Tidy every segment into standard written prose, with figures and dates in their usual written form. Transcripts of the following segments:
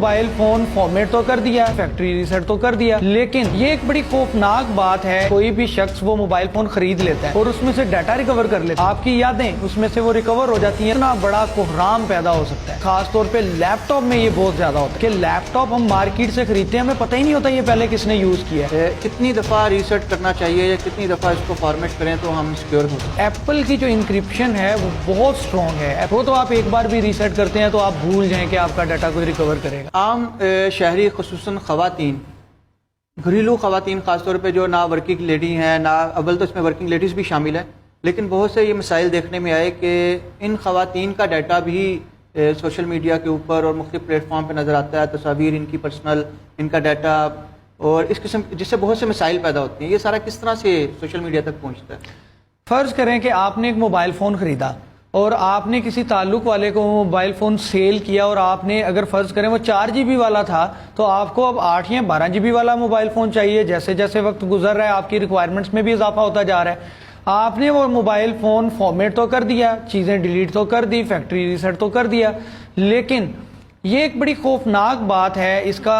Mobile phone format तो कर दिया, फैक्ट्री रीसेट तो कर दिया, लेकिन ये एक बड़ी खौफनाक बात है, कोई भी शख्स वो मोबाइल फोन खरीद लेता है और उसमें से डाटा रिकवर कर लेता है, आपकी यादें उसमें से वो रिकवर हो जाती हैं। इतना बड़ा कोहराम पैदा हो सकता है। खास तौर पे लैपटॉप में ये बहुत ज्यादा होता है कि लैपटॉप हम मार्केट से खरीदते हैं, हमें पता ही नहीं होता ये पहले किसने यूज किया है। कितनी दफ़ा रीसेट करना चाहिए या कितनी दफ़ा इसको फॉर्मेट करें तो हम सिक्योर हो सकते हैं? एप्पल की जो इंक्रिप्शन है वो बहुत स्ट्रॉन्ग है, वो तो आप एक बार भी रीसेट करते हैं तो आप भूल जाएं कि आपका डाटा कोई रिकवर करेगा। आम शहरी खुसूसन ख़वातीन, घरेलू ख़वातीन ख़ासतौर पे जो ना वर्किंग लेडी हैं, ना अव्वल तो इसमें वर्किंग लेडीज़ भी शामिल है, लेकिन बहुत से ये मसाइल देखने में आए कि इन ख़वातीन का डाटा भी सोशल मीडिया के ऊपर और मुख्तलिफ प्लेटफॉर्म पर नज़र आता है, तस्वीर इनकी पर्सनल, इनका डाटा और इस किस्म, जिससे बहुत से मसाइल पैदा होते हैं। ये सारा किस तरह से सोशल मीडिया तक पहुँचता है? फ़र्ज़ करें कि आपने एक मोबाइल फ़ोन ख़रीदा और आपने किसी ताल्लुक़ वाले को मोबाइल फ़ोन सेल किया और आपने, अगर फ़र्ज़ करें वो 4 GB वाला था तो आपको अब 8 या 12 GB वाला मोबाइल फ़ोन चाहिए। जैसे जैसे वक्त गुजर रहा है आपकी रिक्वायरमेंट्स में भी इजाफा होता जा रहा है। आपने वो मोबाइल फ़ोन फॉर्मेट तो कर दिया, चीज़ें डिलीट तो कर दी, फैक्ट्री रीसेट तो कर दिया, लेकिन ये एक बड़ी खौफनाक बात है। इसका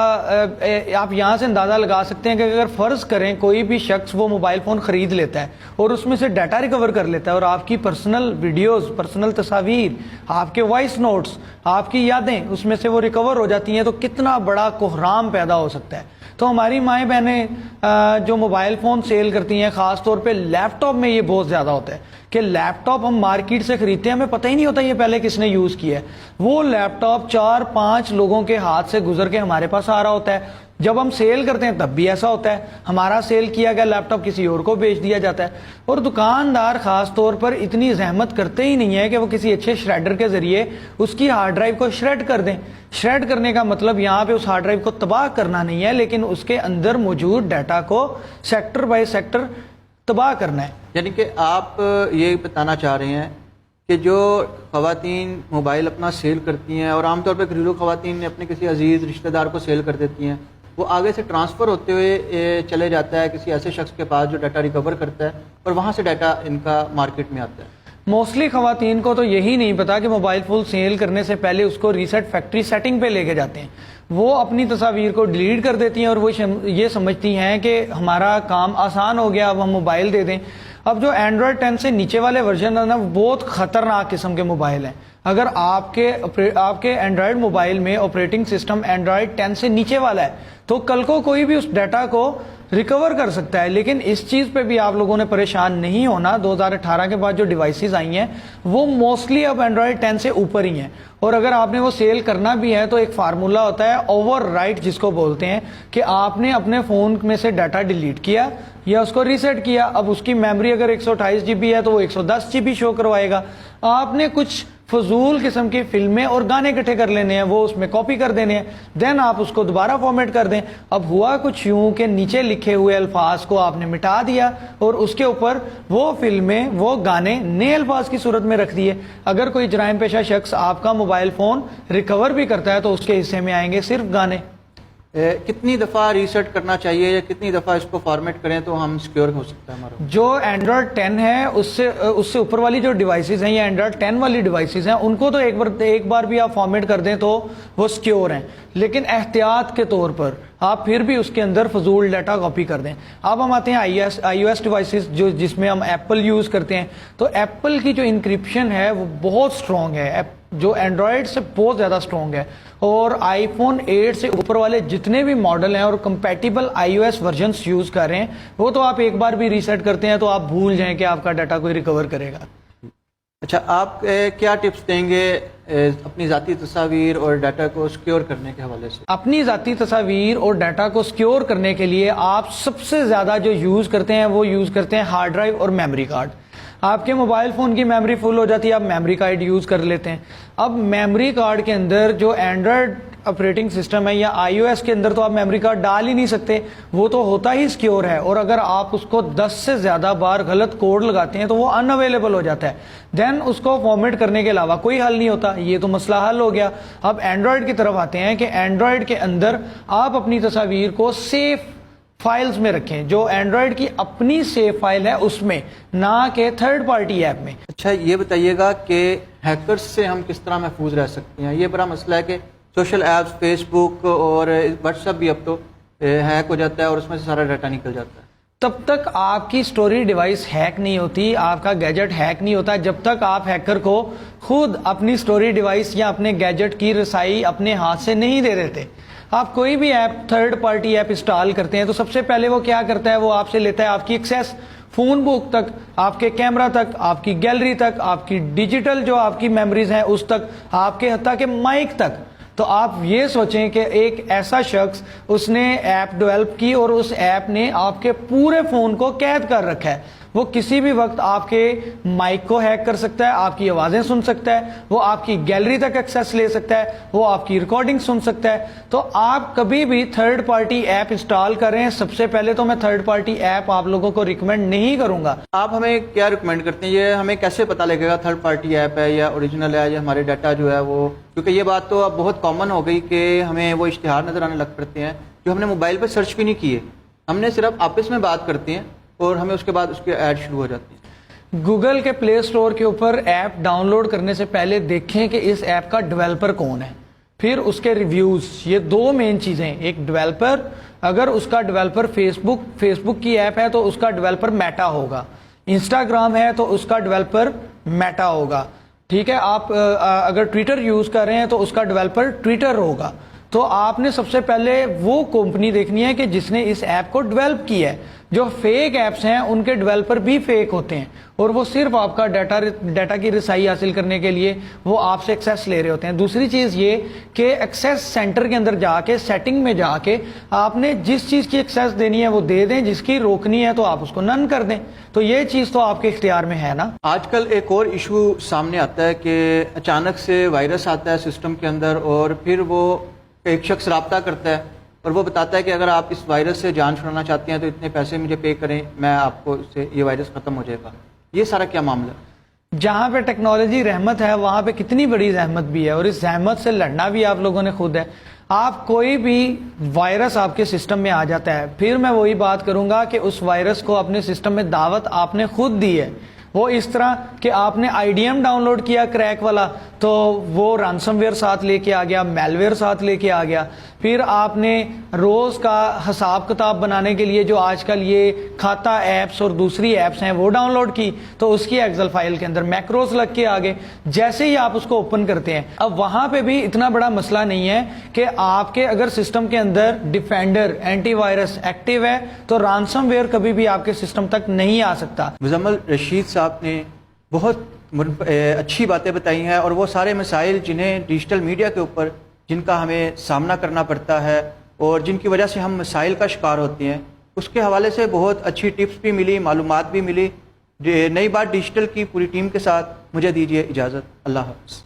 आप यहाँ से अंदाज़ा लगा सकते हैं कि अगर फ़र्ज़ करें कोई भी शख्स वो मोबाइल फ़ोन ख़रीद लेता है और उसमें से डाटा रिकवर कर लेता है और आपकी पर्सनल वीडियोस, पर्सनल तस्वीर, आपके वॉइस नोट्स, आपकी यादें उसमें से वो रिकवर हो जाती हैं, तो कितना बड़ा कोहराम पैदा हो सकता है। तो हमारी माएँ बहनें जो मोबाइल फ़ोन सेल करती हैं, ख़ास तौर पे लैपटॉप में ये बहुत ज़्यादा होता है कि लैपटॉप हम मार्केट से खरीदते हैं, हमें पता ही नहीं होता ये पहले किसने यूज़ किया है। वो लैपटॉप 4-5 लोगों के हाथ से गुजर के हमारे पास आ रहा होता है। जब हम सेल करते हैं तब भी ऐसा होता है, हमारा सेल किया गया लैपटॉप किसी और को बेच दिया जाता है। और दुकानदार खास तौर पर इतनी जहमत करते ही नहीं है कि वो किसी अच्छे श्रेडर के जरिए उसकी हार्ड ड्राइव को श्रेड कर दें। श्रेड करने का मतलब यहाँ पे उस हार्ड ड्राइव को तबाह करना नहीं है, लेकिन उसके अंदर मौजूद डाटा को सेक्टर बाय सेक्टर तबाह करना है। यानी कि आप ये बताना चाह रहे हैं कि जो ख़वातीन मोबाइल अपना सेल करती हैं और आमतौर पर घरेलू ख़वातीन अपने किसी अजीज़ रिश्तेदार को सेल कर देती हैं, वो आगे से ट्रांसफ़र होते हुए चले जाता है किसी ऐसे शख्स के पास जो डाटा रिकवर करता है और वहाँ से डाटा इनका मार्केट में आता है। मोस्टली ख़वातीन को तो यही नहीं पता कि मोबाइल फ़ोन सेल करने से पहले उसको रीसेट फैक्ट्री सेटिंग पे लेके जाते हैं। वो अपनी तस्वीर को डिलीट कर देती हैं और वो ये समझती हैं कि हमारा काम आसान हो गया, अब हम मोबाइल दे दें। अब जो एंड्रॉयड 10 से नीचे वाले वर्जन है ना, वो बहुत ख़तरनाक किस्म के मोबाइल हैं। अगर आपके एंड्रॉयड मोबाइल में ऑपरेटिंग सिस्टम एंड्रॉयड 10 से नीचे वाला है तो कल को कोई भी उस डाटा को रिकवर कर सकता है। लेकिन इस चीज़ पे भी आप लोगों ने परेशान नहीं होना। 2018 के बाद जो डिवाइसेस आई हैं वो मोस्टली अब एंड्रॉयड 10 से ऊपर ही हैं, और अगर आपने वो सेल करना भी है तो एक फार्मूला होता है ओवरराइट जिसको बोलते हैं, कि आपने अपने फ़ोन में से डाटा डिलीट किया या उसको रीसेट किया। अब उसकी मेमोरी अगर 128 GB है तो वो 110 GB शो करवाएगा। आपने कुछ फजूल किस्म की फिल्में और गाने इकट्ठे कर लेने हैं, वो उसमें कॉपी कर देने हैं, देन आप उसको दोबारा फॉर्मेट कर दें। अब हुआ कुछ यूं कि नीचे लिखे हुए अल्फाज को आपने मिटा दिया और उसके ऊपर वो फिल्में, वो गाने नए अल्फाज की सूरत में रख दिए। अगर कोई जराइम पेशा शख्स आपका मोबाइल फ़ोन रिकवर भी करता है तो उसके हिस्से में आएंगे सिर्फ गाने। कितनी दफ़ा रीसेट करना चाहिए या कितनी दफ़ा इसको फॉर्मेट करें तो हम सिक्योर हो सकता है हमारा? जो एंड्रॉयड 10 है उससे ऊपर वाली जो डिवाइसेस हैं या एंड्रॉयड 10 वाली डिवाइसेस हैं उनको तो एक बार भी आप फॉर्मेट कर दें तो वो सिक्योर हैं, लेकिन एहतियात के तौर पर आप फिर भी उसके अंदर फजूल डाटा कॉपी कर दें। अब हम आते हैं iOS डिवाइसेस जिसमें हम एप्पल यूज़ करते हैं, तो एप्पल की जो इंक्रिप्शन है वो बहुत स्ट्रॉन्ग है, जो एंड्रॉयड से बहुत ज़्यादा स्ट्रॉन्ग है। और आईफोन 8 से ऊपर वाले जितने भी मॉडल हैं और कंपैटिबल iOS वर्जन्स यूज़ कर रहे हैं, वो तो आप एक बार भी रीसेट करते हैं तो आप भूल जाएं कि आपका डाटा कोई रिकवर करेगा। अच्छा, आप क्या टिप्स देंगे अपनी ज़ाती तस्वीर और डाटा को सिक्योर करने के हवाले से? अपनी ज़ाती तस्वीर और डाटा को सिक्योर करने के लिए आप सबसे ज़्यादा जो यूज़ करते हैं वो यूज़ करते हैं हार्ड ड्राइव और मेमोरी कार्ड। आपके मोबाइल फ़ोन की मेमोरी फुल हो जाती है, आप मेमोरी कार्ड यूज़ कर लेते हैं। अब मेमोरी कार्ड के अंदर जो एंड्रॉयड ऑपरेटिंग सिस्टम है या iOS के अंदर तो आप मेमोरी कार्ड डाल ही नहीं सकते, वो तो होता ही सिक्योर है। और अगर आप उसको 10 से ज़्यादा बार गलत कोड लगाते हैं तो वो अनअवेलेबल हो जाता है, देन उसको फॉर्मेट करने के अलावा कोई हल नहीं होता। ये तो मसला हल हो गया। अब एंड्रॉयड की तरफ आते हैं कि एंड्रॉयड के अंदर आप अपनी तस्वीर को सेफ फाइल्स में रखें, जो एंड्रॉयड की अपनी सेव फाइल है उसमें, ना कि थर्ड पार्टी ऐप में। अच्छा, ये बताइएगा कि हैकर्स से हम किस तरह महफूज रह सकते हैं? ये बड़ा मसला है कि सोशल ऐप्स फेसबुक और व्हाट्सएप भी अब तो हैक हो जाता है और उसमें से सारा डाटा निकल जाता है। तब तक आपकी स्टोरेज डिवाइस हैक नहीं होती, आपका गैजेट हैक नहीं होता जब तक आप हैकर को खुद अपनी स्टोरेज डिवाइस या अपने गैजेट की रसाई अपने हाथ से नहीं दे देते। आप कोई भी app, third party app install करते हैं तो सबसे पहले वो क्या करता है, वो आपसे लेता है आपकी एक्सेस, फोन बुक तक, आपके कैमरा तक, आपकी गैलरी तक, आपकी डिजिटल जो आपकी मेमोरीज हैं उस तक, आपके हत्ता के माइक तक। तो आप ये सोचें कि एक ऐसा शख्स उसने ऐप डेवलप की और उस ऐप ने आपके पूरे फोन को कैद कर रखा है। वो किसी भी वक्त आपके माइक को हैक कर सकता है, आपकी आवाजें सुन सकता है, वो आपकी गैलरी तक एक्सेस ले सकता है, वो आपकी रिकॉर्डिंग सुन सकता है। तो आप कभी भी थर्ड पार्टी ऐप इंस्टॉल करें, सबसे पहले तो मैं थर्ड पार्टी ऐप आप लोगों को रिकमेंड नहीं करूंगा। आप हमें क्या रिकमेंड करते हैं, ये हमें कैसे पता लगेगा थर्ड पार्टी ऐप है या ओरिजिनल है या हमारे डाटा जो है वो, क्योंकि ये बात तो अब बहुत कॉमन हो गई कि हमें वो इश्तिहार नज़र आने लग पड़ते हैं जो हमने मोबाइल पर सर्च भी नहीं किए, हमने सिर्फ आपस में बात करते हैं और हमें उसके बाद उसके ऐड शुरू हो जाती है। गूगल के प्ले स्टोर के ऊपर ऐप डाउनलोड करने से पहले देखें कि इस ऐप का डेवलपर कौन है, फिर उसके रिव्यूज, ये दो मेन चीजें। एक डेवलपर, अगर उसका डेवलपर फेसबुक की ऐप है तो उसका डेवलपर मेटा होगा, इंस्टाग्राम है तो उसका डेवलपर मेटा होगा, ठीक है। आप अगर ट्विटर यूज कर रहे हैं तो उसका डेवलपर ट्विटर होगा। तो आपने सबसे पहले वो कंपनी देखनी है कि जिसने इस ऐप को डेवलप किया है। जो फेक ऐप्स हैं उनके डेवलपर भी फेक होते हैं और वो सिर्फ आपका डाटा की रिसाई हासिल करने के लिए वो आपसे एक्सेस ले रहे होते हैं। दूसरी चीज ये कि एक्सेस सेंटर के अंदर जाके, सेटिंग में जाके आपने जिस चीज की एक्सेस देनी है वो दे दें, जिसकी रोकनी है तो आप उसको नन कर दें। तो ये चीज तो आपके इख्तियार में है ना। आजकल एक और इशू सामने आता है कि अचानक से वायरस आता है सिस्टम के अंदर और फिर वो एक शख्स राब्ता करता है और वो बताता है कि अगर आप इस वायरस से जान छुड़ाना चाहते हैं तो इतने पैसे मुझे पे करें, मैं आपको इससे ये वायरस खत्म हो जाएगा। ये सारा क्या मामला है? जहाँ पे टेक्नोलॉजी रहमत है वहाँ पे कितनी बड़ी जहमत भी है और इस जहमत से लड़ना भी आप लोगों ने खुद है। आप कोई भी वायरस आपके सिस्टम में आ जाता है, फिर मैं वही बात करूंगा कि उस वायरस को अपने सिस्टम में दावत आपने खुद दी है। वो इस तरह कि आपने IDM डाउनलोड किया क्रैक वाला तो वो रैंसमवेयर साथ लेके आ गया, मेलवेयर साथ लेके आ गया। फिर आपने रोज का हिसाब किताब बनाने के लिए जो आजकल ये खाता ऐप्स और दूसरी ऐप्स हैं वो डाउनलोड की तो उसकी एक्सेल फाइल के अंदर मैक्रोस लग के आ गए। जैसे ही आप उसको ओपन करते हैं, अब वहां पे भी इतना बड़ा मसला नहीं है कि आपके अगर सिस्टम के अंदर डिफेंडर एंटीवायरस एक्टिव है तो रैंसमवेयर कभी भी आपके सिस्टम तक नहीं आ सकता। मुजम्मिल रशीद साहब ने बहुत अच्छी बातें बताई हैं और वो सारे मसाइल जिन्हें डिजिटल मीडिया के ऊपर जिनका हमें सामना करना पड़ता है और जिनकी वजह से हम मसाइल का शिकार होते हैं, उसके हवाले से बहुत अच्छी टिप्स भी मिली, मालूमात भी मिली। नई बात डिजिटल की पूरी टीम के साथ मुझे दीजिए इजाज़त। अल्लाह हाफ़िज़।